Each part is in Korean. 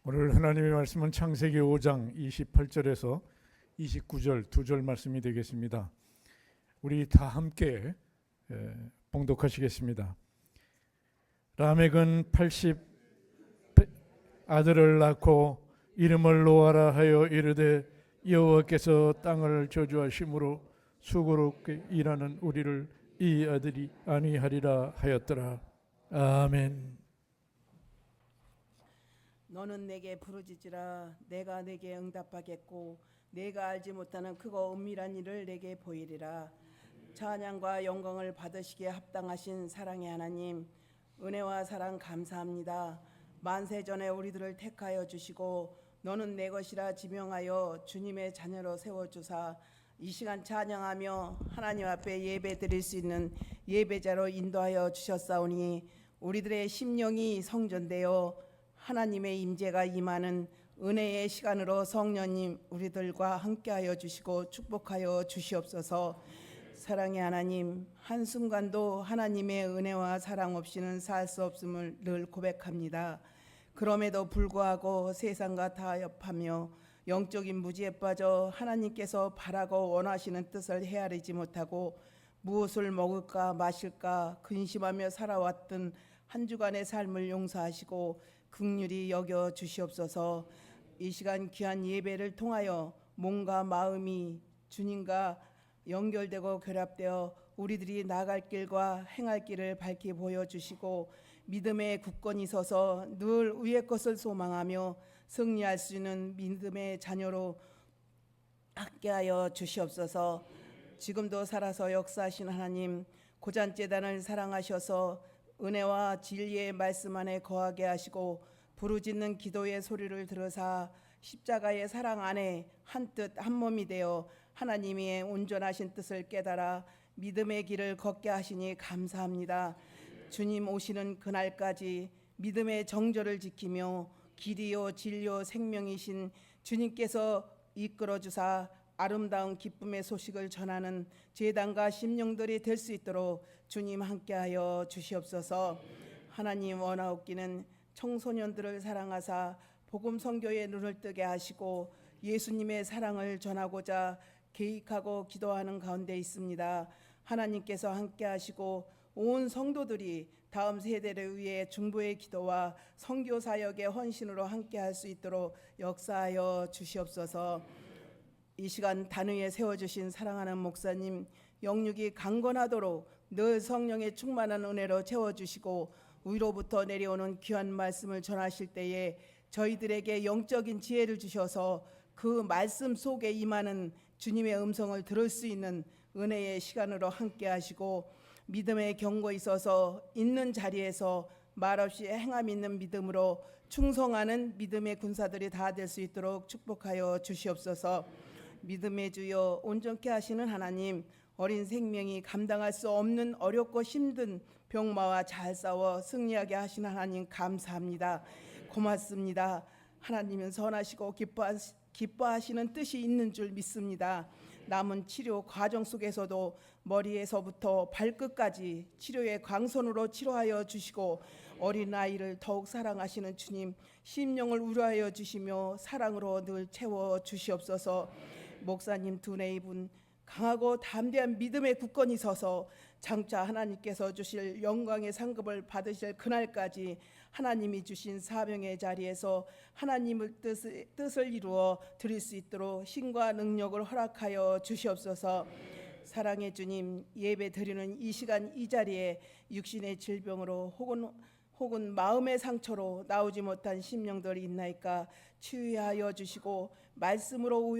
오늘 하나님의 말씀은 창세기 5장 28절에서 29절 두 절 말씀이 되겠습니다. 우리 다 함께 봉독하시겠습니다. 라멕은 80 아들을 낳고 이름을 노아라 하여 이르되 여호와께서 땅을 저주하심으로 수고롭게 일하는 우리를 이 아들이 아니하리라 하였더라. 아멘. 너는 내게 부르짖으라. 내가 내게 응답하겠고 내가 알지 못하는 크고 은밀한 일을 내게 보이리라. 찬양과 영광을 받으시기에 합당하신 사랑의 하나님, 은혜와 사랑 감사합니다. 만세전에 우리들을 택하여 주시고 너는 내 것이라 지명하여 주님의 자녀로 세워주사 이 시간 찬양하며 하나님 앞에 예배 드릴 수 있는 예배자로 인도하여 주셨사오니 우리들의 심령이 성전되어 하나님의 임재가 임하는 은혜의 시간으로 성령님 우리들과 함께하여 주시고 축복하여 주시옵소서. 사랑의 하나님, 한순간도 하나님의 은혜와 사랑 없이는 살 수 없음을 늘 고백합니다. 그럼에도 불구하고 세상과 타협하며 영적인 무지에 빠져 하나님께서 바라고 원하시는 뜻을 헤아리지 못하고 무엇을 먹을까 마실까 근심하며 살아왔던 한 주간의 삶을 용서하시고 긍휼히 여겨 주시옵소서. 이 시간 귀한 예배를 통하여 몸과 마음이 주님과 연결되고 결합되어 우리들이 나갈 길과 행할 길을 밝히 보여주시고 믿음의 굳건히 서서 늘 위의 것을 소망하며 승리할 수 있는 믿음의 자녀로 함께하여 주시옵소서. 지금도 살아서 역사하신 하나님, 고잔재단을 사랑하셔서 은혜와 진리의 말씀 안에 거하게 하시고 부르짖는 기도의 소리를 들으사 십자가의 사랑 안에 한 뜻 한 몸이 되어 하나님의 온전하신 뜻을 깨달아 믿음의 길을 걷게 하시니 감사합니다. 주님 오시는 그날까지 믿음의 정절을 지키며 길이요 진리요 생명이신 주님께서 이끌어 주사 아름다운 기쁨의 소식을 전하는 제단과 심령들이 될 수 있도록 주님 함께하여 주시옵소서. 하나님 원하옵기는 청소년들을 사랑하사 복음 선교의 눈을 뜨게 하시고 예수님의 사랑을 전하고자 계획하고 기도하는 가운데 있습니다. 하나님께서 함께하시고 온 성도들이 다음 세대를 위해 중보의 기도와 선교 사역의 헌신으로 함께할 수 있도록 역사하여 주시옵소서. 이 시간 단위에 세워주신 사랑하는 목사님, 영육이 강건하도록 늘 성령의 충만한 은혜로 채워주시고 위로부터 내려오는 귀한 말씀을 전하실 때에 저희들에게 영적인 지혜를 주셔서 그 말씀 속에 임하는 주님의 음성을 들을 수 있는 은혜의 시간으로 함께 하시고 믿음의 경고에 있어서 있는 자리에서 말없이 행함 있는 믿음으로 충성하는 믿음의 군사들이 다 될 수 있도록 축복하여 주시옵소서. 믿음의 주여 온전케 하시는 하나님, 어린 생명이 감당할 수 없는 어렵고 힘든 병마와 잘 싸워 승리하게 하시는 하나님 감사합니다. 고맙습니다. 하나님은 선하시고 기뻐하시는 뜻이 있는 줄 믿습니다. 남은 치료 과정 속에서도 머리에서부터 발끝까지 치료의 광선으로 치료하여 주시고 어린아이를 더욱 사랑하시는 주님, 심령을 우려하여 주시며 사랑으로 늘 채워 주시옵소서. 목사님 두뇌 입은 강하고 담대한 믿음의 굳건히 서서 장차 하나님께서 주실 영광의 상급을 받으실 그날까지 하나님이 주신 사명의 자리에서 하나님의 뜻을 이루어 드릴 수 있도록 힘과 능력을 허락하여 주시옵소서. 사랑의 주님, 예배 드리는 이 시간 이 자리에 육신의 질병으로 혹은 마음의 상처로 나오지 못한 심령들이 있나이까 치유하여 주시고 말씀으로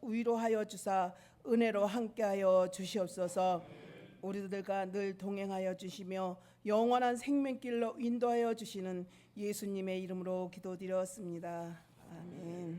위로하여 주사 은혜로 함께하여 주시옵소서. 우리들과 늘 동행하여 주시며 영원한 생명길로 인도하여 주시는 예수님의 이름으로 기도드렸습니다. 아멘.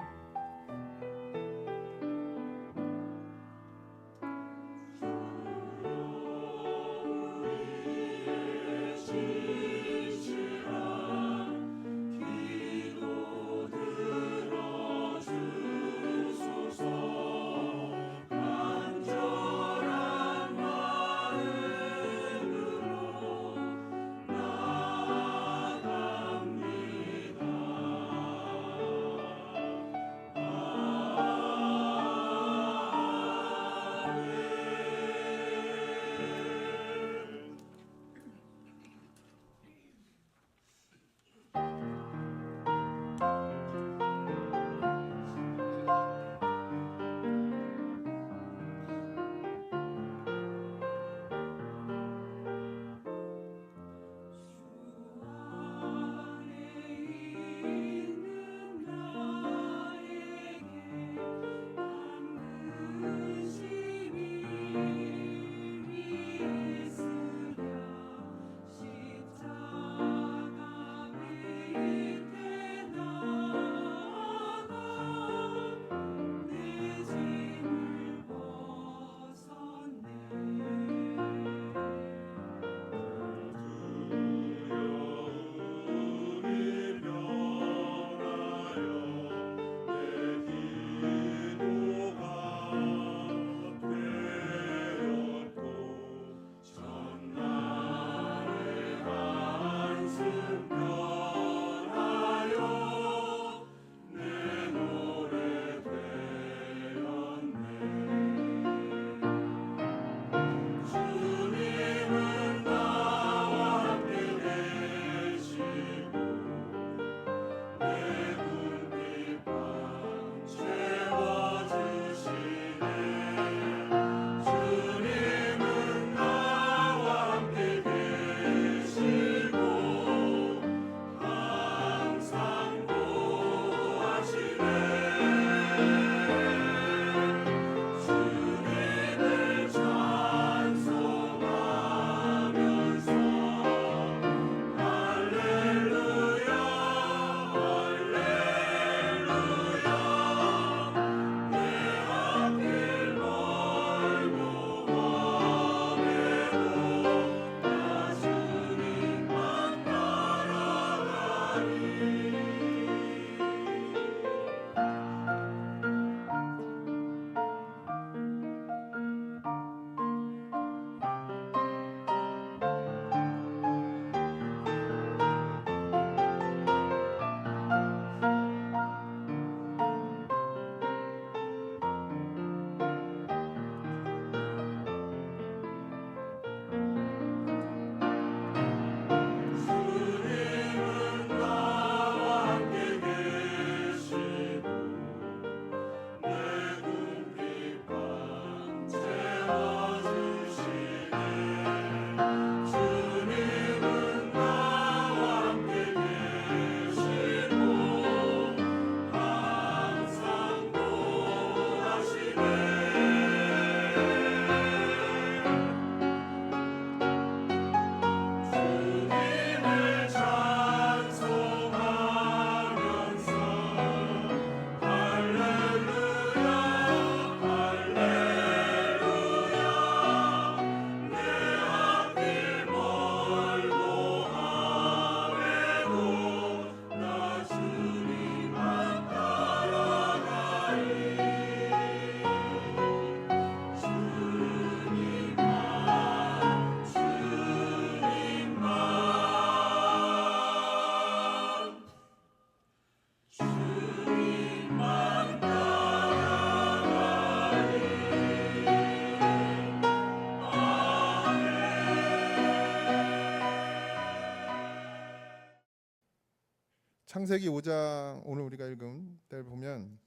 창세기 5장 오늘 우리가 읽은 때를 보면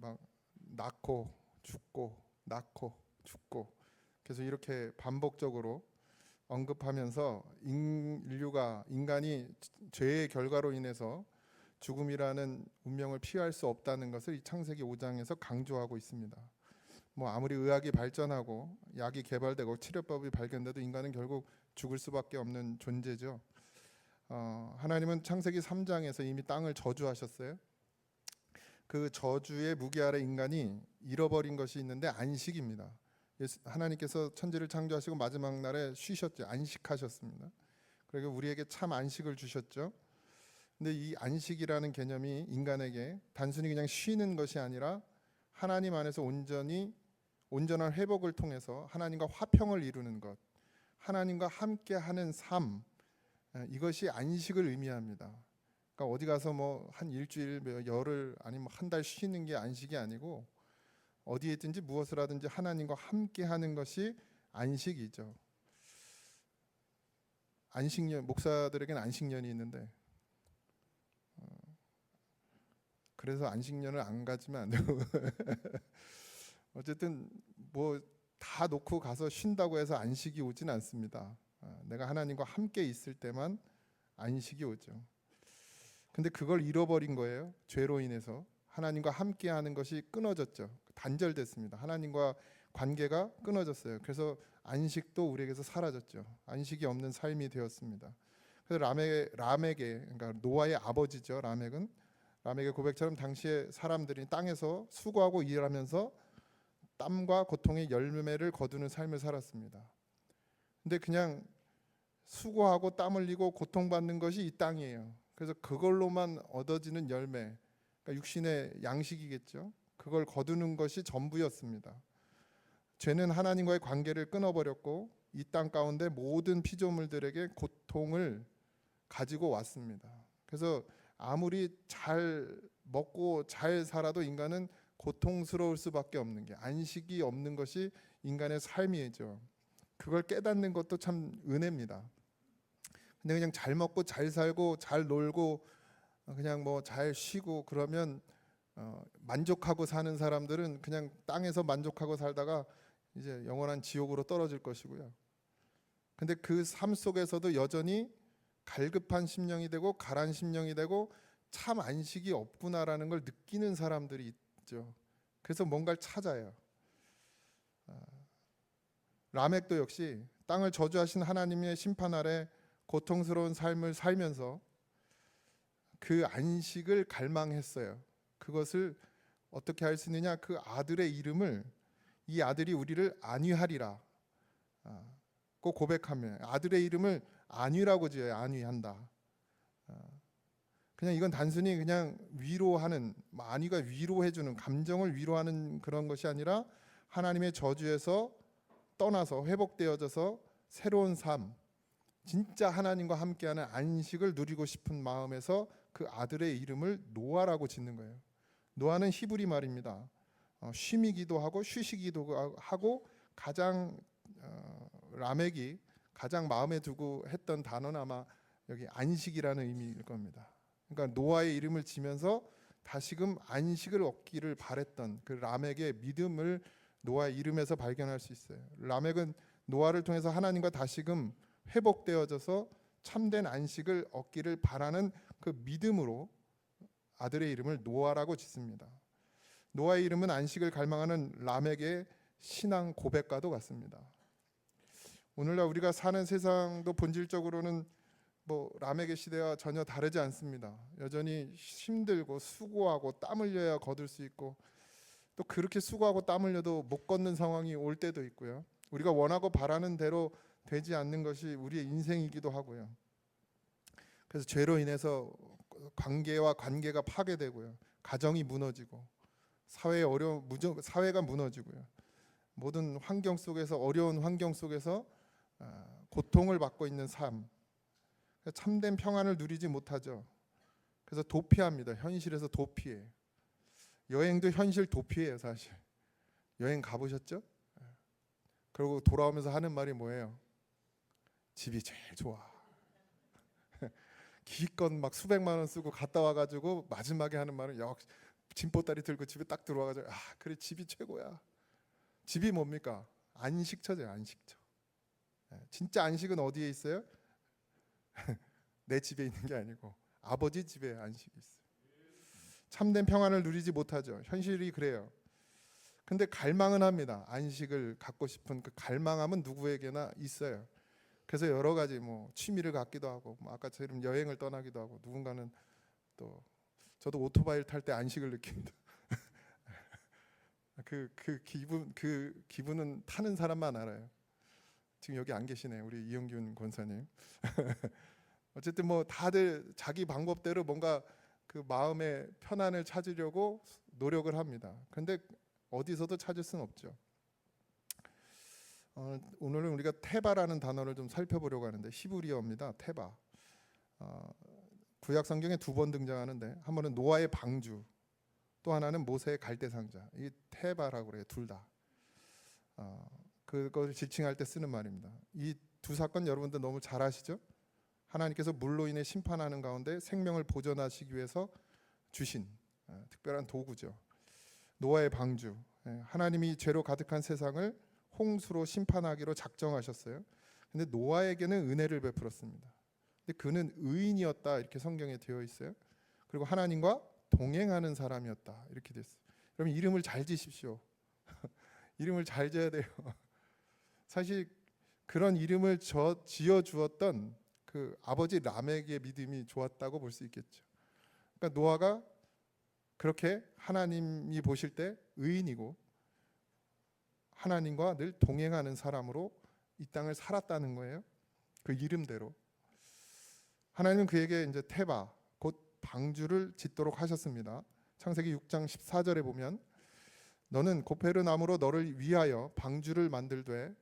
막 낳고 죽고 낳고 죽고 계속 이렇게 반복적으로 언급하면서 인간이 죄의 결과로 인해서 죽음이라는 운명을 피할 수 없다는 것을 이 창세기 5장에서 강조하고 있습니다. 뭐 아무리 의학이 발전하고 약이 개발되고 치료법이 발견돼도 인간은 결국 죽을 수밖에 없는 존재죠. 하나님은 창세기 3장에서 이미 땅을 저주하셨어요. 그 저주의 무게 아래 인간이 잃어버린 것이 있는데 안식입니다. 하나님께서 천지를 창조하시고 마지막 날에 쉬셨죠. 안식하셨습니다. 그리고 우리에게 참 안식을 주셨죠. 근데 이 안식이라는 개념이 인간에게 단순히 그냥 쉬는 것이 아니라 하나님 안에서 온전한 회복을 통해서 하나님과 화평을 이루는 것, 하나님과 함께하는 삶, 이것이 안식을 의미합니다. 그러니까 어디 가서 뭐 한 일주일, 열흘 아니면 한 달 쉬는 게 안식이 아니고 어디에 있든지 무엇을 하든지 하나님과 함께하는 것이 안식이죠. 안식년, 목사들에게는 안식년이 있는데 그래서 안식년을 안 가지면 안 되고 어쨌든 뭐 다 놓고 가서 쉰다고 해서 안식이 오진 않습니다. 내가 하나님과 함께 있을 때만 안식이 오죠. 근데 그걸 잃어버린 거예요. 죄로 인해서 하나님과 함께하는 것이 끊어졌죠. 단절됐습니다. 하나님과 관계가 끊어졌어요. 그래서 안식도 우리에게서 사라졌죠. 안식이 없는 삶이 되었습니다. 그래서 라멕의 그러니까 노아의 아버지죠. 라멕의 고백처럼 당시에 사람들이 땅에서 수고하고 일하면서 땀과 고통의 열매를 거두는 삶을 살았습니다. 근데 그냥 수고하고 땀 흘리고 고통받는 것이 이 땅이에요. 그래서 그걸로만 얻어지는 열매, 그러니까 육신의 양식이겠죠. 그걸 거두는 것이 전부였습니다. 죄는 하나님과의 관계를 끊어버렸고 이 땅 가운데 모든 피조물들에게 고통을 가지고 왔습니다. 그래서 아무리 잘 먹고 잘 살아도 인간은 고통스러울 수밖에 없는 게 안식이 없는 것이 인간의 삶이죠. 그걸 깨닫는 것도 참 은혜입니다. 근데 그냥 잘 먹고 잘 살고 잘 놀고 그냥 뭐 잘 쉬고 그러면 만족하고 사는 사람들은 그냥 땅에서 만족하고 살다가 이제 영원한 지옥으로 떨어질 것이고요. 근데 그 삶 속에서도 여전히 갈급한 심령이 되고 가란 심령이 되고 참 안식이 없구나라는 걸 느끼는 사람들이 있죠. 그래서 뭔가를 찾아요. 라멕도 역시 땅을 저주하신 하나님의 심판 아래 고통스러운 삶을 살면서 그 안식을 갈망했어요. 그것을 어떻게 할 수 있느냐? 그 아들의 이름을 이 아들이 우리를 안위하리라 꼭 고백하며 아들의 이름을 안위라고 지어요. 안위한다. 그냥 이건 단순히 그냥 위로하는 안위가 위로해주는 감정을 위로하는 그런 것이 아니라 하나님의 저주에서 떠나서 회복되어져서 새로운 삶 진짜 하나님과 함께하는 안식을 누리고 싶은 마음에서 그 아들의 이름을 노아라고 짓는 거예요. 노아는 히브리 말입니다. 쉼이기도 하고 쉬시기도 하고 가장 라멕이 가장 마음에 두고 했던 단어는 아마 여기 안식이라는 의미일 겁니다. 그러니까 노아의 이름을 지면서 다시금 안식을 얻기를 바랬던 그 라멕의 믿음을 노아의 이름에서 발견할 수 있어요. 라멕은 노아를 통해서 하나님과 다시금 회복되어져서 참된 안식을 얻기를 바라는 그 믿음으로 아들의 이름을 노아라고 짓습니다. 노아의 이름은 안식을 갈망하는 라멕의 신앙 고백과도 같습니다. 오늘날 우리가 사는 세상도 본질적으로는 뭐 라멕의 시대와 전혀 다르지 않습니다. 여전히 힘들고 수고하고 땀 흘려야 거둘 수 있고 또 그렇게 수고하고 땀 흘려도 못 걷는 상황이 올 때도 있고요. 우리가 원하고 바라는 대로 되지 않는 것이 우리의 인생이기도 하고요. 그래서 죄로 인해서 관계가 파괴되고요. 가정이 무너지고 사회가 무너지고요. 모든 환경 속에서 어려운 환경 속에서 고통을 받고 있는 삶, 참된 평안을 누리지 못하죠. 그래서 도피합니다. 현실에서 도피해. 여행도 현실 도피해요. 사실 여행 가보셨죠? 그리고 돌아오면서 하는 말이 뭐예요? 집이 제일 좋아. 기껏 막 수백만 원 쓰고 갔다 와가지고 마지막에 하는 말은 역시 짐보따리 들고 집에 딱 들어와가지고 그래 집이 최고야. 집이 뭡니까? 안식처죠. 안식처. 진짜 안식은 어디에 있어요? 내 집에 있는 게 아니고 아버지 집에 안식이 있어요. 참된 평안을 누리지 못하죠. 현실이 그래요. 근데 갈망은 합니다. 안식을 갖고 싶은 그 갈망함은 누구에게나 있어요. 그래서 여러 가지 뭐 취미를 갖기도 하고 뭐 아까처럼 여행을 떠나기도 하고 누군가는 또 저도 오토바이를 탈 때 안식을 느낍니다. 그 기분은 타는 사람만 알아요. 지금 여기 안 계시네 우리 이영균 권사님. 어쨌든 뭐 다들 자기 방법대로 뭔가 그 마음의 편안을 찾으려고 노력을 합니다. 그런데 어디서도 찾을 수는 없죠. 오늘은 우리가 테바라는 단어를 좀 살펴보려고 하는데 히브리어입니다. 테바. 구약 성경에 2번 등장하는데 한 번은 노아의 방주, 또 하나는 모세의 갈대상자. 이 테바라고 그래요. 둘 다. 그걸 지칭할 때 쓰는 말입니다. 이 두 사건 여러분들 너무 잘 아시죠? 하나님께서 물로 인해 심판하는 가운데 생명을 보존하시기 위해서 주신 특별한 도구죠. 노아의 방주. 하나님이 죄로 가득한 세상을 홍수로 심판하기로 작정하셨어요. 근데 노아에게는 은혜를 베풀었습니다. 근데 그는 의인이었다 이렇게 성경에 되어 있어요. 그리고 하나님과 동행하는 사람이었다 이렇게 됐어요. 그러면 이름을 잘 지십시오. 이름을 잘 지어야 돼요. 사실 그런 이름을 지어 주었던 그 아버지 람에게 믿음이 좋았다고 볼 수 있겠죠. 그러니까 노아가 그렇게 하나님이 보실 때 의인이고 하나님과 늘 동행하는 사람으로 이 땅을 살았다는 거예요. 그 이름대로. 하나님은 그에게 이제 테바 곧 방주를 짓도록 하셨습니다. 창세기 6장 14절에 보면 너는 고페르 나무로 너를 위하여 방주를 만들되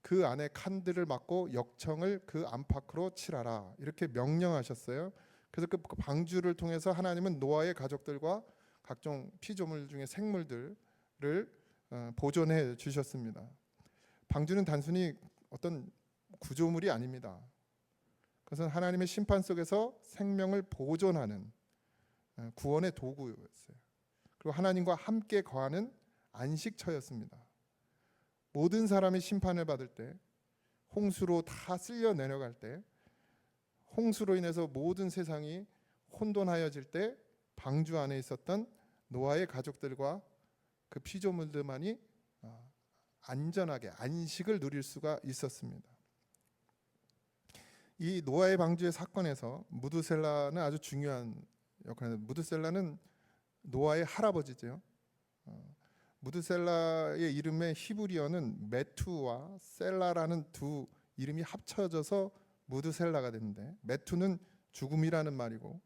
그 안에 칸들을 막고 역청을 그 안팎으로 칠하라 이렇게 명령하셨어요. 그래서 그 방주를 통해서 하나님은 노아의 가족들과 각종 피조물 중에 생물들을 보존해 주셨습니다. 방주는 단순히 어떤 구조물이 아닙니다. 그것은 하나님의 심판 속에서 생명을 보존하는 구원의 도구였어요. 그리고 하나님과 함께 거하는 안식처였습니다. 모든 사람이 심판을 받을 때, 홍수로 다 쓸려 내려갈 때, 홍수로 인해서 모든 세상이 혼돈하여질 때 방주 안에 있었던 노아의 가족들과 그 피조물들만이 안전하게 안식을 누릴 수가 있었습니다. 이 노아의 방주의 사건에서 무드셀라는 아주 중요한 역할입니다. 무드셀라는 노아의 할아버지죠. 무드셀라의 이름의 히브리어는 메투와 셀라라는 두 이름이 합쳐져서 무드셀라가 됐는데 메투는 죽음이라는 말이고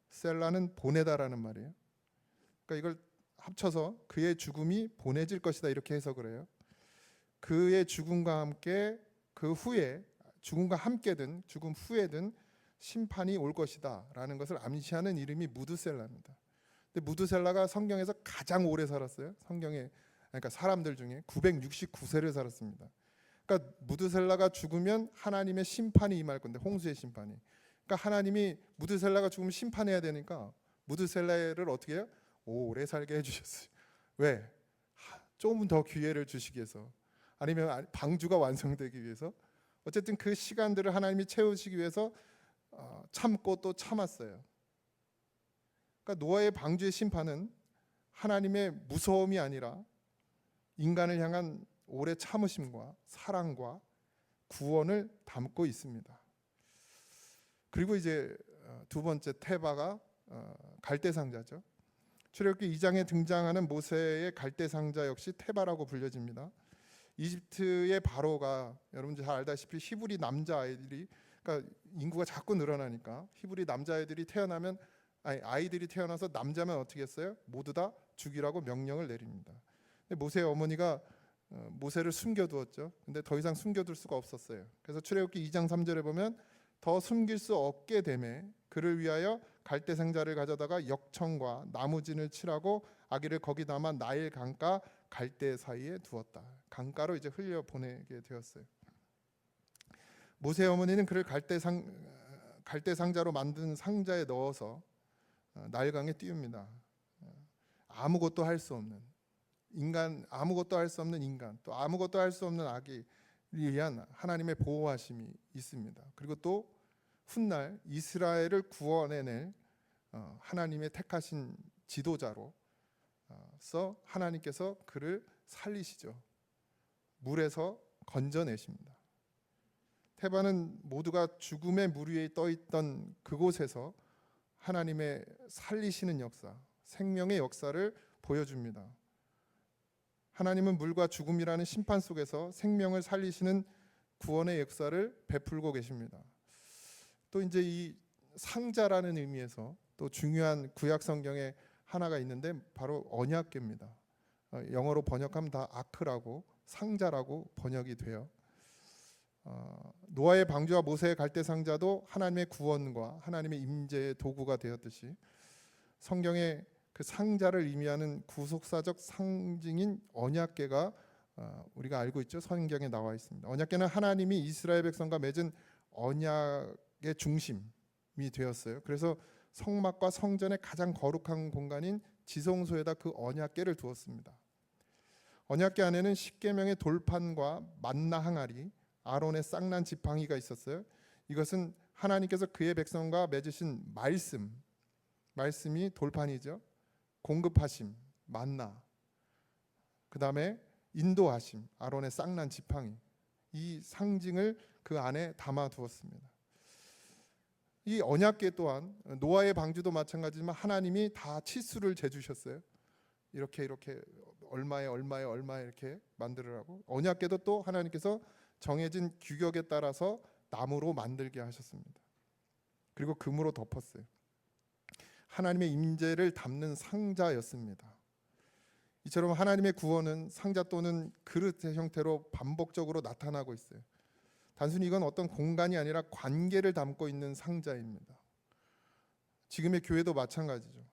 셀라는 보내다라는 말이에요. 그러니까 이걸 합쳐서 그의 죽음이 보내질 것이다 이렇게 해석을 해요. 그의 죽음과 함께 그 후에 죽음과 함께든 죽음 후에든 심판이 올 것이다라는 것을 암시하는 이름이 무드셀라입니다. 근데 무드셀라가 성경에서 가장 오래 살았어요. 성경에 그러니까 사람들 중에 969세를 살았습니다. 그러니까 무드셀라가 죽으면 하나님의 심판이 임할 건데 홍수의 심판이. 그러니까 하나님이 무드셀라가 죽으면 심판해야 되니까 무드셀라를 어떻게 해요? 오래 살게 해주셨어요. 왜? 조금 더 기회를 주시기 위해서 아니면 방주가 완성되기 위해서 어쨌든 그 시간들을 하나님이 채우시기 위해서 참고 또 참았어요. 그러니까 노아의 방주의 심판은 하나님의 무서움이 아니라 인간을 향한 오래 참으심과 사랑과 구원을 담고 있습니다. 그리고 이제 두 번째 테바가 갈대상자죠. 출애굽기 2장에 등장하는 모세의 갈대상자 역시 테바라고 불려집니다. 이집트의 바로가 여러분들 잘 알다시피 히브리 남자아이들이 그러니까 인구가 자꾸 늘어나니까 히브리 남자아이들이 태어나면 아이들이 태어나서 남자면 어떻게 했어요? 모두 다 죽이라고 명령을 내립니다. 근데 모세의 어머니가 모세를 숨겨두었죠. 근데 더 이상 숨겨둘 수가 없었어요. 그래서 출애굽기 2장 3절에 보면 더 숨길 수 없게 되매 그를 위하여 갈대상자를 가져다가 역청과 나무진을 칠하고 아기를 거기 담아 나일 강가 갈대 사이에 두었다. 강가로 이제 흘려 보내게 되었어요. 모세의 어머니는 그를 갈대 상자로 만든 상자에 넣어서 나일강에 띄웁니다. 아무것도 할 수 없는 인간, 아무것도 할 수 없는 인간, 또 아무것도 할 수 없는 아기를 위한 하나님의 보호하심이 있습니다. 그리고 또 훗날 이스라엘을 구원해낼 하나님의 택하신 지도자로서 하나님께서 그를 살리시죠. 물에서 건져내십니다. 테바는 모두가 죽음의 물 위에 떠 있던 그곳에서 하나님의 살리시는 역사, 생명의 역사를 보여줍니다. 하나님은 물과 죽음이라는 심판 속에서 생명을 살리시는 구원의 역사를 베풀고 계십니다. 또 이제 이 상자라는 의미에서 또 중요한 구약 성경에 하나가 있는데 바로 언약궤입니다. 영어로 번역하면 다 아크라고, 상자라고 번역이 돼요. 노아의 방주와 모세의 갈대 상자도 하나님의 구원과 하나님의 임재의 도구가 되었듯이 성경에 그 상자를 의미하는 구속사적 상징인 언약궤가 우리가 알고 있죠. 성경에 나와 있습니다. 언약궤는 하나님이 이스라엘 백성과 맺은 언약의 중심이 되었어요. 그래서 성막과 성전의 가장 거룩한 공간인 지성소에다 그 언약궤를 두었습니다. 언약궤 안에는 십계명의 돌판과 만나 항아리, 아론의 쌍난 지팡이가 있었어요. 이것은 하나님께서 그의 백성과 맺으신 말씀이 돌판이죠. 공급하심, 만나, 그 다음에 인도하심, 아론의 쌍난 지팡이, 이 상징을 그 안에 담아 두었습니다. 이 언약궤 또한 노아의 방주도 마찬가지지만 하나님이 다 치수를 재주셨어요. 이렇게 얼마에 이렇게 만들으라고. 언약궤도 또 하나님께서 정해진 규격에 따라서 나무로 만들게 하셨습니다. 그리고 금으로 덮었어요. 하나님의 임재를 담는 상자였습니다. 이처럼 하나님의 구원은 상자 또는 그릇의 형태로 반복적으로 나타나고 있어요. 단순히 이건 어떤 공간이 아니라 관계를 담고 있는 상자입니다. 지금의 교회도 마찬가지죠.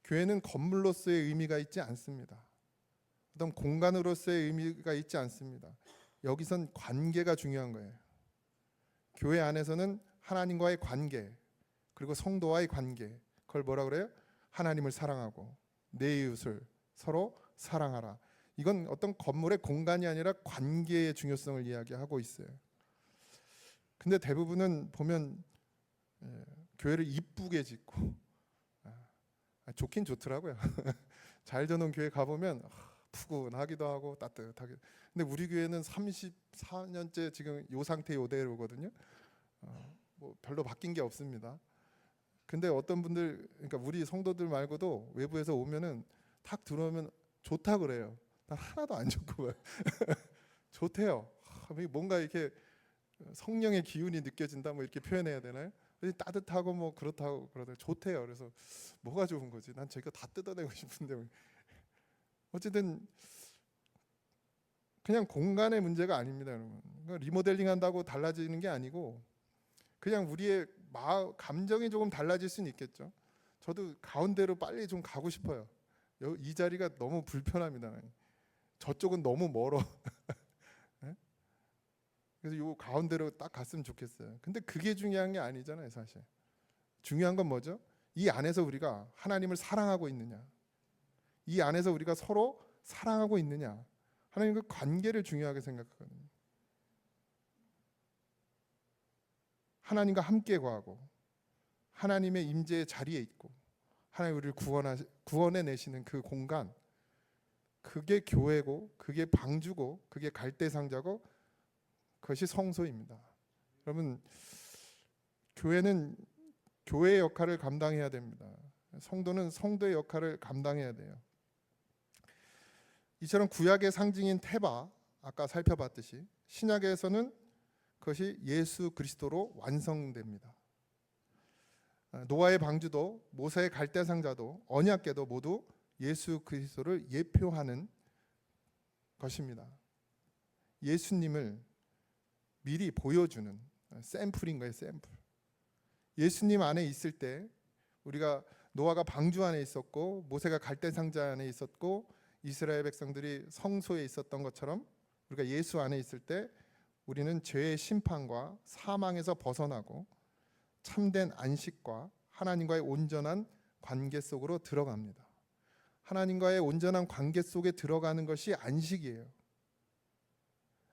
교회는 건물로서의 의미가 있지 않습니다. 어떤 공간으로서의 의미가 있지 않습니다. 여기선 관계가 중요한 거예요. 교회 안에서는 하나님과의 관계, 그리고 성도와의 관계, 그걸 뭐라 그래요? 하나님을 사랑하고 내 이웃을 서로 사랑하라. 이건 어떤 건물의 공간이 아니라 관계의 중요성을 이야기하고 있어요. 근데 대부분은 보면 교회를 이쁘게 짓고 좋긴 좋더라고요. 잘 져놓은 교회 가보면 푸근하기도 하고 따뜻하게. 근데 우리 교회는 34년째 지금 요 상태 요대로거든요. 뭐 별로 바뀐 게 없습니다. 근데 어떤 분들, 그러니까 우리 성도들 말고도 외부에서 오면은 탁 들어오면 좋다 그래요. 난 하나도 안 좋고 좋대요. 뭔가 이렇게 성령의 기운이 느껴진다, 뭐 이렇게 표현해야 되나요? 따뜻하고 뭐 그렇다고 그러더라고요. 좋대요. 그래서 뭐가 좋은 거지? 난 저거 다 뜯어내고 싶은데. 어쨌든 그냥 공간의 문제가 아닙니다, 여러분. 그러니까 리모델링 한다고 달라지는 게 아니고 그냥 우리의 감정이 조금 달라질 수는 있겠죠. 저도 가운데로 빨리 좀 가고 싶어요. 이 자리가 너무 불편합니다. 저쪽은 너무 멀어. 네? 그래서 요 가운데로 딱 갔으면 좋겠어요. 근데 그게 중요한 게 아니잖아요, 사실. 중요한 건 뭐죠? 이 안에서 우리가 하나님을 사랑하고 있느냐, 이 안에서 우리가 서로 사랑하고 있느냐, 하나님과 관계를 중요하게 생각하거든요. 하나님과 함께 거하고 하나님의 임재의 자리에 있고 하나님 우리를 구원해 내시는 그 공간, 그게 교회고, 그게 방주고, 그게 갈대상자고, 그것이 성소입니다. 여러분, 교회는 교회의 역할을 감당해야 됩니다. 성도는 성도의 역할을 감당해야 돼요. 이처럼 구약의 상징인 테바, 아까 살펴봤듯이 신약에서는 그것이 예수 그리스도로 완성됩니다. 노아의 방주도 모세의 갈대상자도 언약궤도 모두 예수 그리스도를 예표하는 것입니다. 예수님을 미리 보여주는 샘플인 거예요, 샘플. 예수님 안에 있을 때 우리가 노아가 방주 안에 있었고 모세가 갈대상자 안에 있었고 이스라엘 백성들이 성소에 있었던 것처럼 우리가 예수 안에 있을 때 우리는 죄의 심판과 사망에서 벗어나고 참된 안식과 하나님과의 온전한 관계 속으로 들어갑니다. 하나님과의 온전한 관계 속에 들어가는 것이 안식이에요.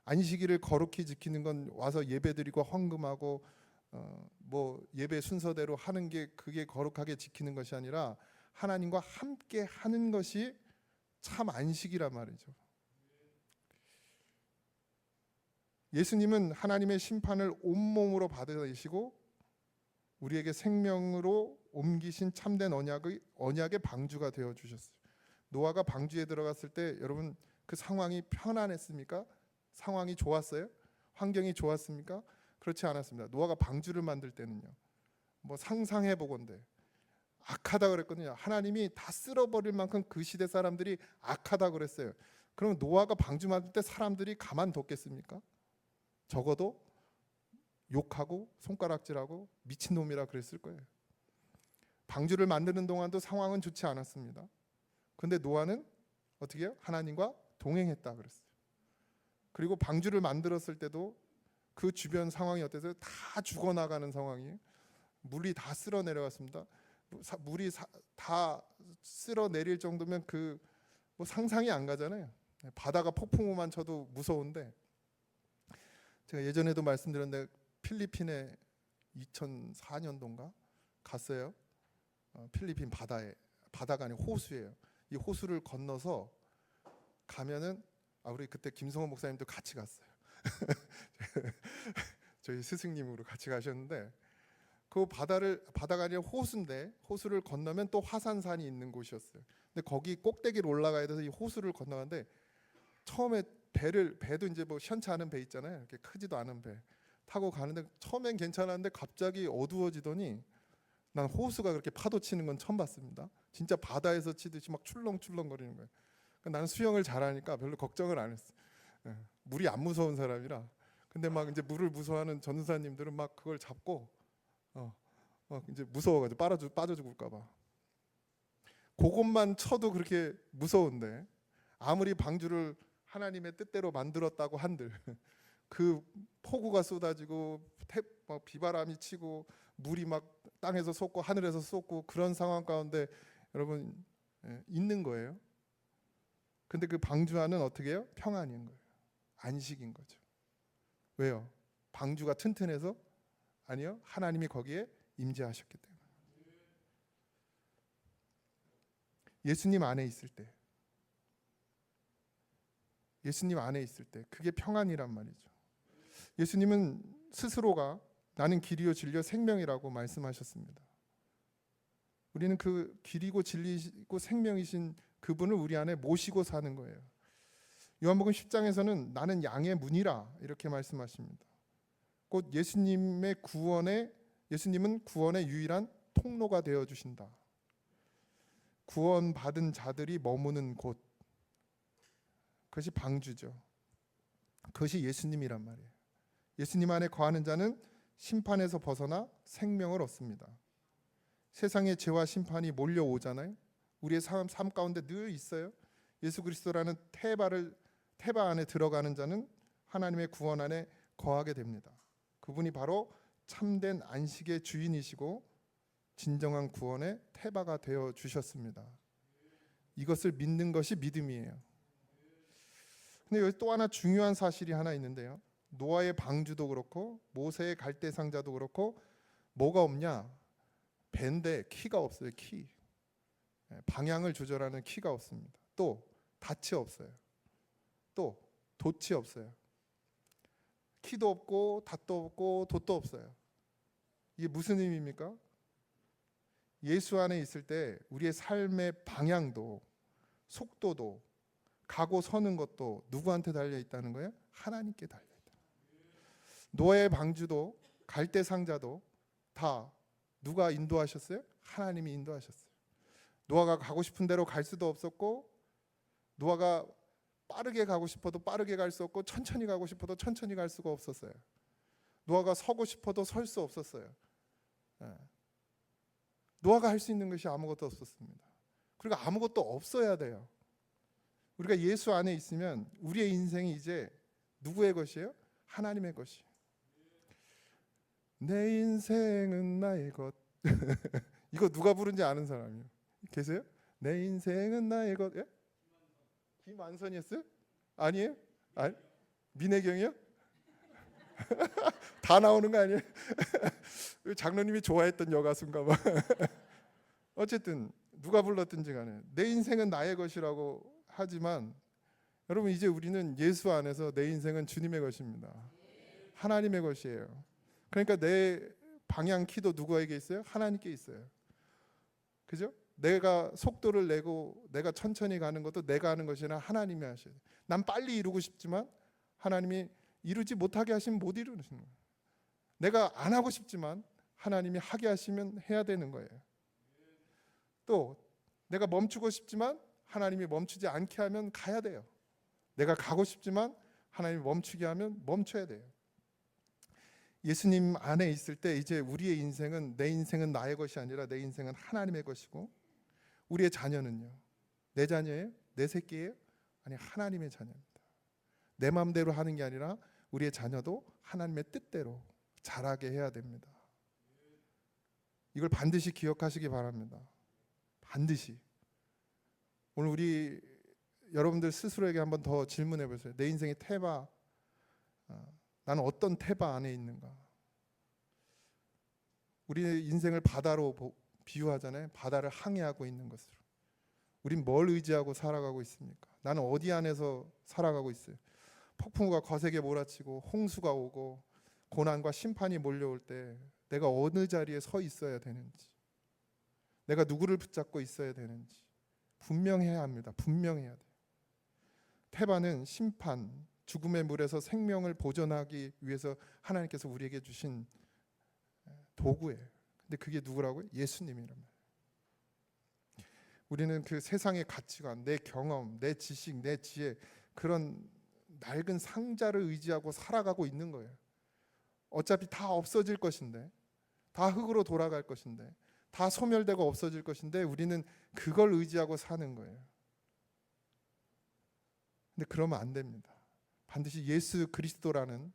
안식일을 거룩히 지키는 건 와서 예배드리고 헌금하고 뭐 예배 순서대로 하는 게 그게 거룩하게 지키는 것이 아니라 하나님과 함께 하는 것이 참 안식이란 말이죠. 예수님은 하나님의 심판을 온몸으로 받으시고 우리에게 생명으로 옮기신 참된 언약의 방주가 되어 주셨어요. 노아가 방주에 들어갔을 때 여러분 그 상황이 편안했습니까? 상황이 좋았어요? 환경이 좋았습니까? 그렇지 않았습니다. 노아가 방주를 만들 때는요, 뭐 상상해 보건대 악하다 그랬거든요. 하나님이 다 쓸어버릴 만큼 그 시대 사람들이 악하다 그랬어요. 그럼 노아가 방주 만들 때 사람들이 가만뒀겠습니까? 적어도 욕하고 손가락질하고 미친놈이라 그랬을 거예요. 방주를 만드는 동안도 상황은 좋지 않았습니다. 근데 노아는 어떻게 해요? 하나님과 동행했다 그랬어요. 그리고 방주를 만들었을 때도 그 주변 상황이 어땠어요? 다 죽어나가는 상황이에요. 물이 다 쓸어 내려갔습니다. 물이 다 쓸어 내릴 정도면 그 뭐 상상이 안 가잖아요. 바다가 폭풍우만 쳐도 무서운데, 제가 예전에도 말씀드렸는데 필리핀에 2004년도인가 갔어요. 필리핀 바다가 아니고 호수예요. 이 호수를 건너서 가면은 우리 그때 김성호 목사님도 같이 갔어요. 저희 스승님으로 같이 가셨는데 그 바다가 아니라 호수인데 호수를 건너면 또 화산산이 있는 곳이었어요. 근데 거기 꼭대기로 올라가야 돼서 이 호수를 건너가는데 처음에 배도 이제 뭐 시원치 않은 배 있잖아요. 이렇게 크지도 않은 배 타고 가는데 처음엔 괜찮았는데 갑자기 어두워지더니 난 호수가 그렇게 파도 치는 건 처음 봤습니다. 진짜 바다에서 치듯이 막 출렁출렁거리는 거예요. 나는 수영을 잘하니까 별로 걱정을 안 했어. 물이 안 무서운 사람이라. 근데 막 이제 물을 무서워하는 전도사님들은 막 그걸 잡고 이제 무서워가지고 빠져 죽을까봐. 그것만 쳐도 그렇게 무서운데 아무리 방주를 하나님의 뜻대로 만들었다고 한들 그 폭우가 쏟아지고 막 비바람이 치고 물이 막 땅에서 솟고 하늘에서 쏟고 그런 상황 가운데 여러분 있는 거예요. 근데 그 방주 안은 어떻게 해요? 평안인 거예요. 안식인 거죠. 왜요? 방주가 튼튼해서? 아니요. 하나님이 거기에 임재하셨기 때문에. 예수님 안에 있을 때 그게 평안이란 말이죠. 예수님은 스스로가 나는 길이요 진리요 생명이라고 말씀하셨습니다. 우리는 그 길이고 진리고 생명이신 그분을 우리 안에 모시고 사는 거예요. 요한복음 10장에서는 나는 양의 문이라 이렇게 말씀하십니다. 곧 예수님은 구원의 유일한 통로가 되어 주신다. 구원받은 자들이 머무는 곳, 그것이 방주죠. 그것이 예수님이란 말이에요. 예수님 안에 거하는 자는 심판에서 벗어나 생명을 얻습니다. 세상의 죄와 심판이 몰려오잖아요. 우리의 삶 가운데 늘 있어요. 예수 그리스도라는 태바 안에 들어가는 자는 하나님의 구원 안에 거하게 됩니다. 그분이 바로 참된 안식의 주인이시고 진정한 구원의 태바가 되어 주셨습니다. 이것을 믿는 것이 믿음이에요. 근데 여기 또 하나 중요한 사실이 하나 있는데요. 노아의 방주도 그렇고 모세의 갈대 상자도 그렇고 뭐가 없냐? 배인데 키가 없어요. 키. 방향을 조절하는 키가 없습니다. 또 닻이 없어요. 또 돛이 없어요. 키도 없고 닷도 없고 돛도 없어요. 이게 무슨 의미입니까? 예수 안에 있을 때 우리의 삶의 방향도 속도도 가고 서는 것도 누구한테 달려 있다는 거예요? 하나님께 달려 있다. 노아의 방주도 갈대 상자도 다 누가 인도하셨어요? 하나님이 인도하셨어요. 노아가 가고 싶은 대로 갈 수도 없었고 노아가 빠르게 가고 싶어도 빠르게 갈 수 없고 천천히 가고 싶어도 천천히 갈 수가 없었어요. 노아가 서고 싶어도 설 수 없었어요. 노아가 할 수 있는 것이 아무것도 없었습니다. 그리고 아무것도 없어야 돼요. 우리가 예수 안에 있으면 우리의 인생이 이제 누구의 것이에요? 하나님의 것이에요. 내 인생은 나의 것. 이거 누가 부른지 아는 사람이요? 계세요? 내 인생은 나의 것. 예? 김완선이었어요? 아니에요? 아니, 민혜경이요? 다 나오는 거 아니에요? 장로님이 좋아했던 여가수인가 봐. 어쨌든 누가 불렀든지 간에 내 인생은 나의 것이라고 하지만 여러분, 이제 우리는 예수 안에서 내 인생은 주님의 것입니다. 하나님의 것이에요. 그러니까 내 방향 키도 누구에게 있어요? 하나님께 있어요. 그죠? 내가 속도를 내고 내가 천천히 가는 것도 내가 하는 것이 아니라 하나님이 하셔야 돼요. 난 빨리 이루고 싶지만 하나님이 이루지 못하게 하시면 못 이루시는 거예요. 내가 안 하고 싶지만 하나님이 하게 하시면 해야 되는 거예요. 또 내가 멈추고 싶지만 하나님이 멈추지 않게 하면 가야 돼요. 내가 가고 싶지만 하나님이 멈추게 하면 멈춰야 돼요. 예수님 안에 있을 때 이제 우리의 인생은, 내 인생은 나의 것이 아니라 내 인생은 하나님의 것이고, 우리의 자녀는요, 내 자녀예요? 내 새끼예요? 아니, 하나님의 자녀입니다. 내 마음대로 하는 게 아니라 우리의 자녀도 하나님의 뜻대로 자라게 해야 됩니다. 이걸 반드시 기억하시기 바랍니다. 반드시. 오늘 우리 여러분들 스스로에게 한번 더 질문해 보세요. 내 인생의 테마, 나는 어떤 테마 안에 있는가? 우리의 인생을 바다로 비유하잖아요. 바다를 항해하고 있는 것으로. 우린 뭘 의지하고 살아가고 있습니까? 나는 어디 안에서 살아가고 있어요? 폭풍우가 거세게 몰아치고 홍수가 오고 고난과 심판이 몰려올 때 내가 어느 자리에 서 있어야 되는지, 내가 누구를 붙잡고 있어야 되는지 분명해야 합니다. 분명해야 돼요. 테바는 심판, 죽음의 물에서 생명을 보존하기 위해서 하나님께서 우리에게 주신 도구예요. 근데 그게 누구라고요? 예수님이란 말이에요. 우리는 그 세상의 가치관, 내 경험, 내 지식, 내 지혜, 그런 낡은 상자를 의지하고 살아가고 있는 거예요. 어차피 다 없어질 것인데, 다 흙으로 돌아갈 것인데, 다 소멸되고 없어질 것인데 우리는 그걸 의지하고 사는 거예요. 근데 그러면 안 됩니다. 반드시 예수 그리스도라는,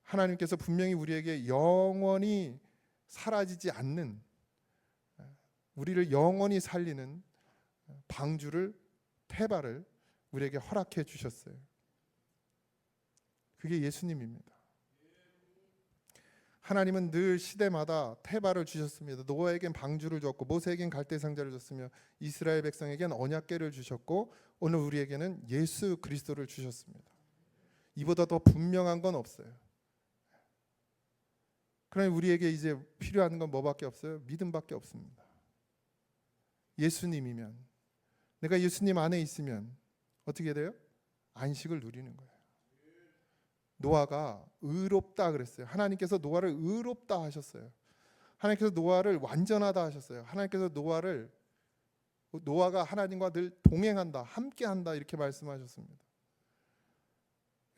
하나님께서 분명히 우리에게 영원히 사라지지 않는, 우리를 영원히 살리는 방주를, 테바를 우리에게 허락해 주셨어요. 그게 예수님입니다. 하나님은 늘 시대마다 테바를 주셨습니다. 노아에겐 방주를 줬고 모세에겐 갈대상자를 줬으며 이스라엘 백성에겐 언약궤를 주셨고 오늘 우리에게는 예수 그리스도를 주셨습니다. 이보다 더 분명한 건 없어요. 그러니 우리에게 이제 필요한 건 뭐밖에 없어요? 믿음밖에 없습니다. 예수님이면, 내가 예수님 안에 있으면 어떻게 돼요? 안식을 누리는 거예요. 노아가 의롭다 그랬어요. 하나님께서 노아를 의롭다 하셨어요. 하나님께서 노아를 완전하다 하셨어요. 하나님께서 노아가 하나님과 늘 동행한다, 함께한다 이렇게 말씀하셨습니다.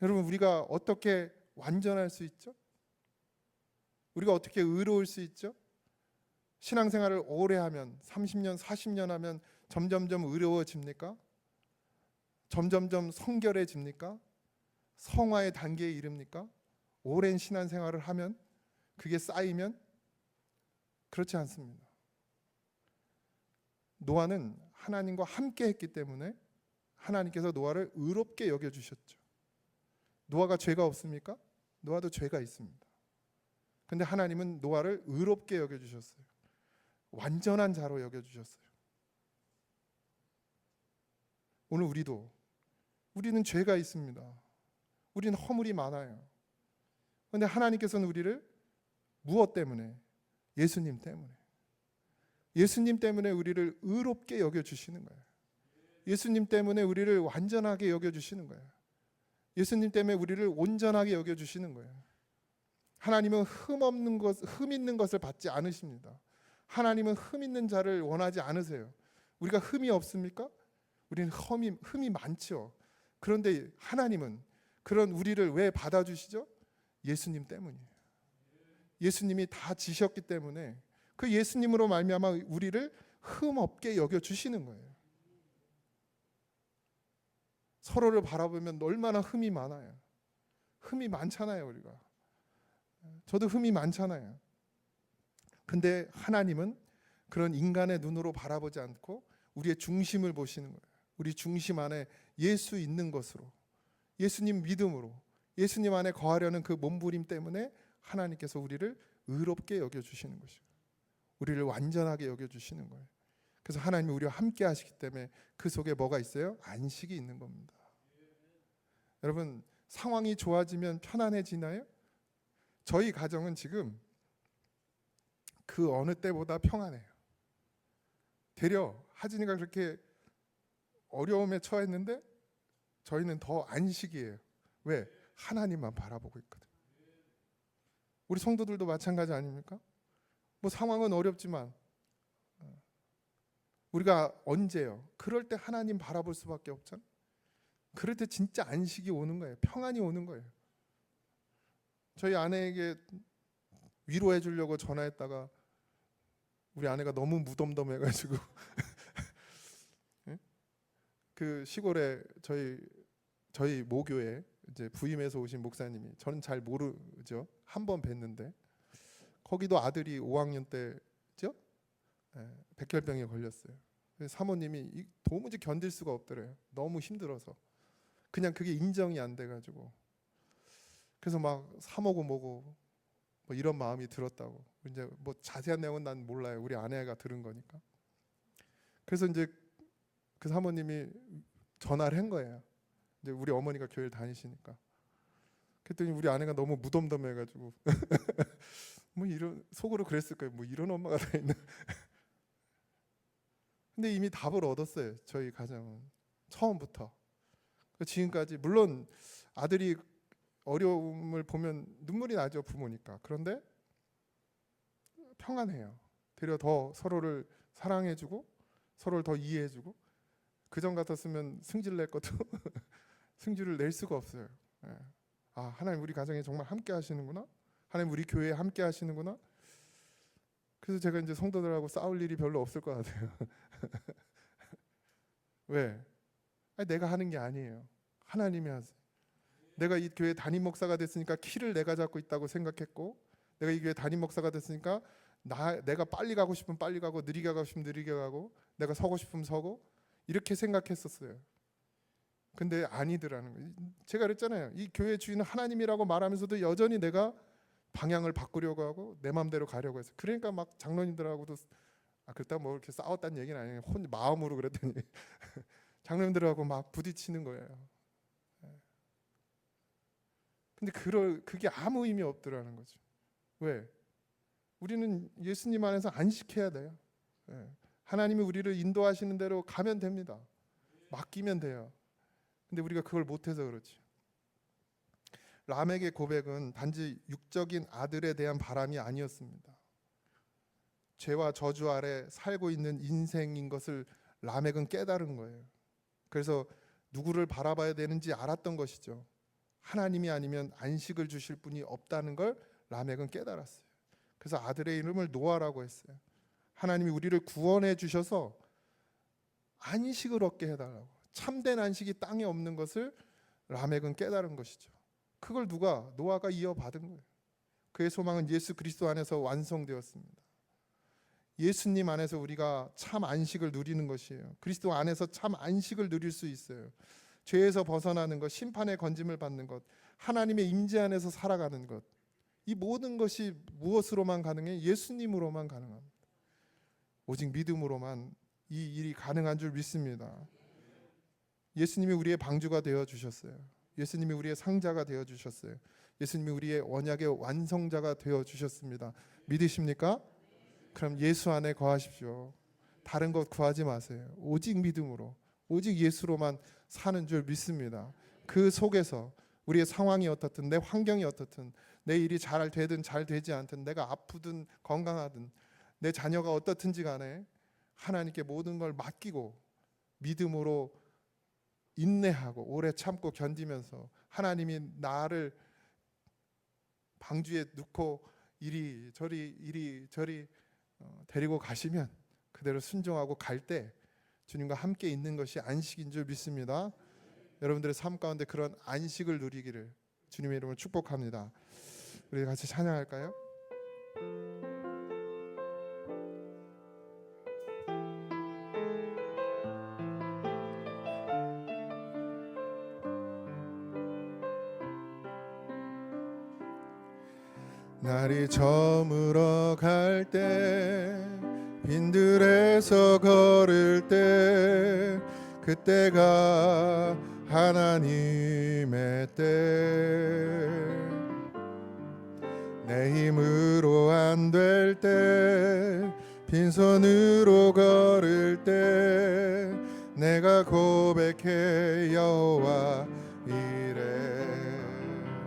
여러분, 우리가 어떻게 완전할 수 있죠? 우리가 어떻게 의로울 수 있죠? 신앙생활을 오래 하면, 30년, 40년 하면 점점점 의로워집니까? 점점점 성결해집니까? 성화의 단계에 이릅니까? 오랜 신앙생활을 하면, 그게 쌓이면? 그렇지 않습니다. 노아는 하나님과 함께 했기 때문에 하나님께서 노아를 의롭게 여겨주셨죠. 노아가 죄가 없습니까? 노아도 죄가 있습니다. 근데 하나님은 노아를 의롭게 여겨주셨어요. 완전한 자로 여겨주셨어요. 오늘 우리는 죄가 있습니다. 우리는 허물이 많아요. 그런데 하나님께서는 우리를 무엇 때문에? 예수님 때문에. 예수님 때문에 우리를 의롭게 여겨주시는 거예요. 예수님 때문에 우리를 완전하게 여겨주시는 거예요. 예수님 때문에 우리를 온전하게 여겨주시는 거예요. 하나님은 흠 있는 것을 받지 않으십니다. 하나님은 흠 있는 자를 원하지 않으세요. 우리가 흠이 없습니까? 우리는 흠이 많죠. 그런데 하나님은 그런 우리를 왜 받아주시죠? 예수님 때문이에요. 예수님이 다 지셨기 때문에 그 예수님으로 말미암아 우리를 흠 없게 여겨주시는 거예요. 서로를 바라보면 얼마나 흠이 많아요. 흠이 많잖아요, 우리가. 저도 흠이 많잖아요. 근데 하나님은 그런 인간의 눈으로 바라보지 않고 우리의 중심을 보시는 거예요. 우리 중심 안에 예수 있는 것으로, 예수님 믿음으로, 예수님 안에 거하려는 그 몸부림 때문에 하나님께서 우리를 의롭게 여겨주시는 것이에요. 우리를 완전하게 여겨주시는 거예요. 그래서 하나님이 우리와 함께 하시기 때문에 그 속에 뭐가 있어요? 안식이 있는 겁니다. 여러분, 상황이 좋아지면 편안해지나요? 저희 가정은 지금 그 어느 때보다 평안해요. 되려 하진이가 그렇게 어려움에 처했는데 저희는 더 안식이에요. 왜? 하나님만 바라보고 있거든. 우리 성도들도 마찬가지 아닙니까? 뭐 상황은 어렵지만 우리가 언제요? 그럴 때 하나님 바라볼 수밖에 없잖아요. 그럴 때 진짜 안식이 오는 거예요. 평안이 오는 거예요. 저희 아내에게 위로해 주려고 전화했다가 우리 아내가 너무 무덤덤해가지고 그 시골에 저희 모교에 이제 부임해서 오신 목사님이, 저는 잘 모르죠. 한 번 뵀는데 거기도 아들이 5학년 때죠. 백혈병에 걸렸어요. 사모님이 도무지 견딜 수가 없더래요. 너무 힘들어서. 그냥 그게 인정이 안 돼가지고. 그래서 막 사모고 뭐고 뭐 이런 마음이 들었다고. 이제 뭐 자세한 내용은 난 몰라요. 우리 아내가 들은 거니까. 그래서 이제 그 사모님이 전화를 한 거예요. 이제 우리 어머니가 교회를 다니시니까. 그랬더니 우리 아내가 너무 무덤덤해가지고 뭐 이런, 속으로 그랬을 거예요. 뭐 이런 엄마가 다 있나. 근데 이미 답을 얻었어요. 저희 가정은 처음부터 지금까지. 물론 아들이 어려움을 보면 눈물이 나죠, 부모니까. 그런데 평안해요. 되려 더 서로를 사랑해주고 서로를 더 이해해주고. 그전 같았으면 승질 낼 것도 승질을 낼 수가 없어요. 아, 하나님 우리 가정에 정말 함께 하시는구나. 하나님 우리 교회에 함께 하시는구나. 그래서 제가 이제 성도들하고 싸울 일이 별로 없을 것 같아요. 왜? 아니, 내가 하는 게 아니에요. 하나님이 하세요. 내가 이 교회 담임 목사가 됐으니까 키를 내가 잡고 있다고 생각했고, 내가 이 교회 담임 목사가 됐으니까 내가 빨리 가고 싶으면 빨리 가고, 느리게 가고 싶으면 느리게 가고, 내가 서고 싶으면 서고, 이렇게 생각했었어요. 근데 아니더라는 거예요. 제가 그랬잖아요. 이 교회 주인은 하나님이라고 말하면서도 여전히 내가 방향을 바꾸려고 하고 내 마음대로 가려고 해서. 그러니까 막 장로님들하고도 그렇다고 뭐 이렇게 싸웠다는 얘기는 아니에요. 마음으로 그랬더니 장로님들하고 막 부딪히는 거예요. 근데 그게 아무 의미 없더라는 거죠. 왜? 우리는 예수님 안에서 안식해야 돼요. 하나님이 우리를 인도하시는 대로 가면 됩니다. 맡기면 돼요. 근데 우리가 그걸 못해서 그렇지. 람에게 고백은 단지 육적인 아들에 대한 바람이 아니었습니다. 죄와 저주 아래 살고 있는 인생인 것을 라멕은 깨달은 거예요. 그래서 누구를 바라봐야 되는지 알았던 것이죠. 하나님이 아니면 안식을 주실 분이 없다는 걸 라멕은 깨달았어요. 그래서 아들의 이름을 노아라고 했어요. 하나님이 우리를 구원해 주셔서 안식을 얻게 해달라고. 참된 안식이 땅에 없는 것을 라멕은 깨달은 것이죠. 그걸 노아가 이어받은 거예요. 그의 소망은 예수 그리스도 안에서 완성되었습니다. 예수님 안에서 우리가 참 안식을 누리는 것이에요. 그리스도 안에서 참 안식을 누릴 수 있어요. 죄에서 벗어나는 것, 심판의 건짐을 받는 것, 하나님의 임재 안에서 살아가는 것, 이 모든 것이 무엇으로만 가능해? 예수님으로만 가능합니다. 오직 믿음으로만 이 일이 가능한 줄 믿습니다. 예수님이 우리의 방주가 되어 주셨어요. 예수님이 우리의 상자가 되어 주셨어요. 예수님이 우리의 언약의 완성자가 되어 주셨습니다. 믿으십니까? 그럼 예수 안에 거하십시오. 다른 것 구하지 마세요. 오직 믿음으로, 오직 예수로만 사는 줄 믿습니다. 그 속에서 우리의 상황이 어떻든, 내 환경이 어떻든, 내 일이 잘 되든 잘 되지 않든, 내가 아프든 건강하든, 내 자녀가 어떻든지 간에 하나님께 모든 걸 맡기고 믿음으로 인내하고 오래 참고 견디면서 하나님이 나를 방주에 넣고 이리저리 데리고 가시면 그대로 순종하고 갈 때 주님과 함께 있는 것이 안식인 줄 믿습니다. 여러분들의 삶 가운데 그런 안식을 누리기를 주님의 이름으로 축복합니다. 우리 같이 찬양할까요? 날이 저물어 갈 때 빈들에서 걸을 때 그때가 하나님의 때 내 힘으로 안 될 때 빈손으로 걸을 때 내가 고백해 여호와 이래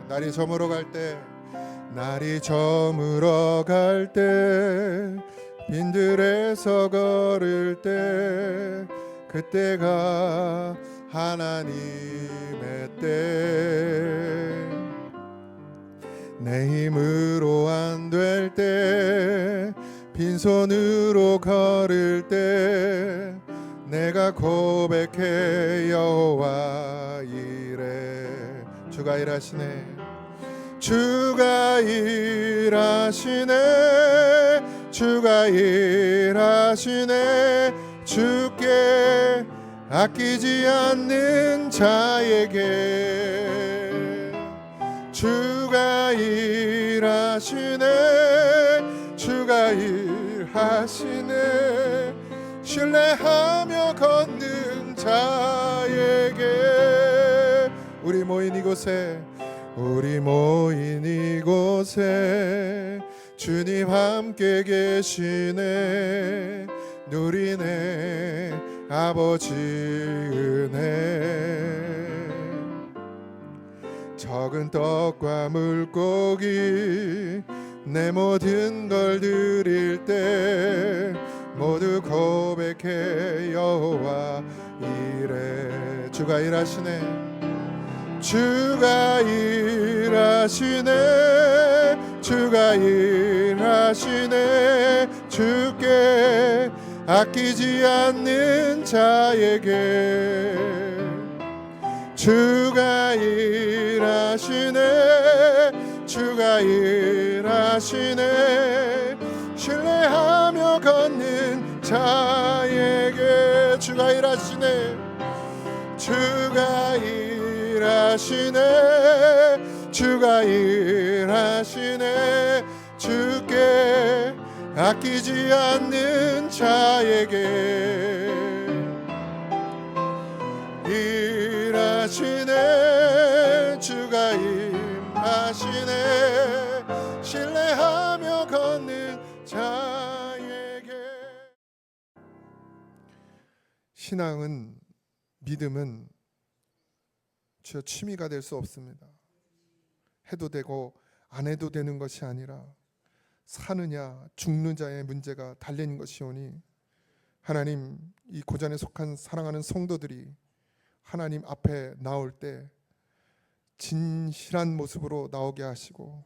날이 저물어 갈 때 날이 저물어 갈 때 빈들에서 걸을 때 그때가 하나님의 때 내 힘으로 안 될 때 빈손으로 걸을 때 내가 고백해 여호와 이래 주가 일하시네 주가 일하시네 주가 일하시네 주께 아끼지 않는 자에게 주가 일하시네 주가 일하시네 신뢰하며 걷는 자에게 우리 모인 이곳에 주님 함께 계시네 누리네 아버지 은혜 적은 떡과 물고기 내 모든 걸 드릴 때 모두 고백해 여호와 이래 주가 일하시네 주가 일하시네 주가 일하시네 주께 아끼지 않는 자에게 주가 일하시네 주가 일하시네 신뢰하며 걷는 자에게 주가 일하시네 주가 일하시네 주가 일하시네 주께 아끼지 않는 자에게 일하시네 주가 일하시네 신뢰하며 걷는 자에게 신앙은 믿음은 주여 취미가 될 수 없습니다. 해도 되고 안 해도 되는 것이 아니라 사느냐 죽는 자의 문제가 달린 것이오니 하나님 이 고전에 속한 사랑하는 성도들이 하나님 앞에 나올 때 진실한 모습으로 나오게 하시고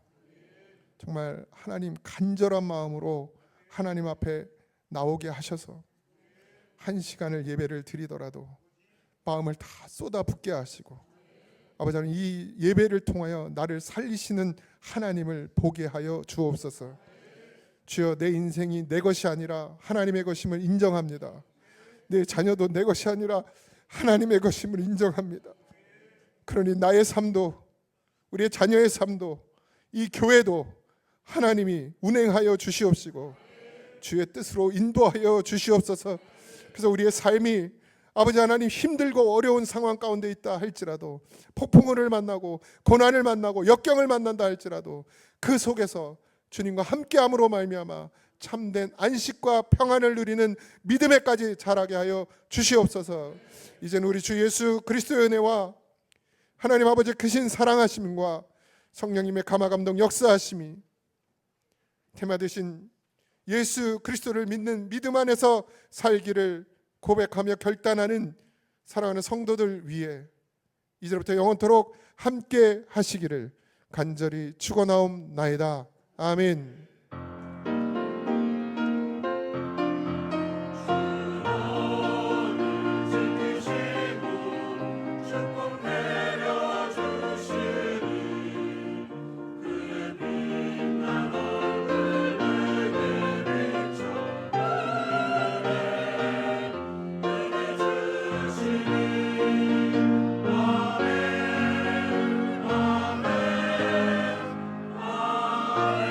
정말 하나님 간절한 마음으로 하나님 앞에 나오게 하셔서 한 시간을 예배를 드리더라도 마음을 다 쏟아붓게 하시고 아버지 하나님 이 예배를 통하여 나를 살리시는 하나님을 보게 하여 주옵소서. 주여 내 인생이 내 것이 아니라 하나님의 것임을 인정합니다. 내 자녀도 내 것이 아니라 하나님의 것임을 인정합니다. 그러니 나의 삶도 우리의 자녀의 삶도 이 교회도 하나님이 운행하여 주시옵시고 주의 뜻으로 인도하여 주시옵소서. 그래서 우리의 삶이 아버지 하나님 힘들고 어려운 상황 가운데 있다 할지라도 폭풍우를 만나고 고난을 만나고 역경을 만난다 할지라도 그 속에서 주님과 함께함으로 말미암아 참된 안식과 평안을 누리는 믿음에까지 자라게 하여 주시옵소서. 이제는 우리 주 예수 그리스도의 은혜와 하나님 아버지의 크신 사랑하심과 성령님의 감화감동 역사하심이 테마 되신 예수 그리스도를 믿는 믿음 안에서 살기를 고백하며 결단하는 사랑하는 성도들 위해 이제부터 영원토록 함께 하시기를 간절히 축원하옵나이다. 아멘. 축복 내려주시니 그의 아